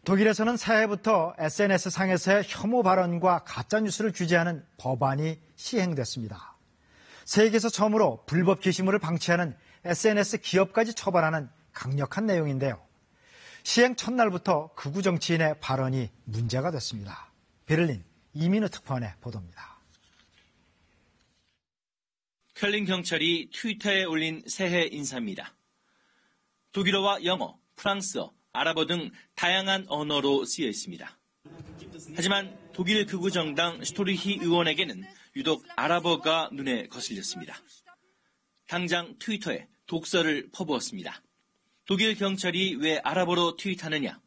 독일에서는 새해부터 SNS상에서의 혐오 발언과 가짜뉴스를 규제하는 법안이 시행됐습니다. 세계에서 처음으로 불법 게시물을 방치하는 SNS 기업까지 처벌하는 강력한 내용인데요. 시행 첫날부터 극우 정치인의 발언이 문제가 됐습니다. 베를린 이민우 특파원의 보도입니다. 쾰린 경찰이 트위터에 올린 새해 인사입니다. 독일어와 영어, 프랑스어, 아랍어 등 다양한 언어로 쓰여 있습니다. 하지만 독일 극우 정당 슈토리히 의원에게는 유독 아랍어가 눈에 거슬렸습니다. 당장 트위터에 독서를 퍼부었습니다. 독일 경찰이 왜 아랍어로 트윗하느냐?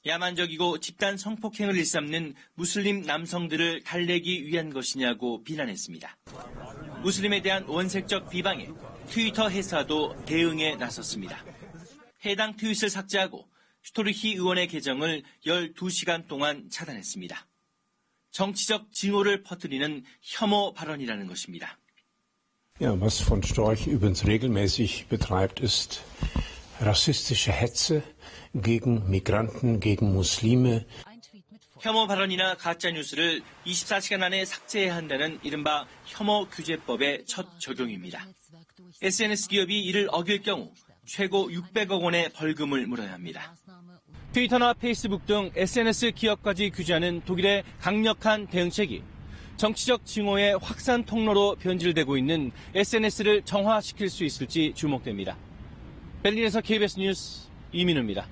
야만적이고 집단 성폭행을 일삼는 무슬림 남성들을 달래기 위한 것이냐고 비난했습니다. 무슬림에 대한 원색적 비방에 트위터 회사도 대응에 나섰습니다. 해당 트윗을 삭제하고 슈토리히 의원의 계정을 12시간 동안 차단했습니다. 정치적 징후를 퍼뜨리는 혐오 발언이라는 것입니다. Ja, was von Storch übrigens regelmäßig betreibt, ist rassistische Hetze gegen Migranten, gegen Muslime. 혐오 발언이나 가짜뉴스를 24시간 안에 삭제해야 한다는 이른바 혐오 규제법의 첫 적용입니다. SNS 기업이 이를 어길 경우 최고 600억 원의 벌금을 물어야 합니다. 트위터나 페이스북 등 SNS 기업까지 규제하는 독일의 강력한 대응책이 정치적 징후의 확산 통로로 변질되고 있는 SNS를 정화시킬 수 있을지 주목됩니다. 베를린에서 KBS 뉴스 이민우입니다.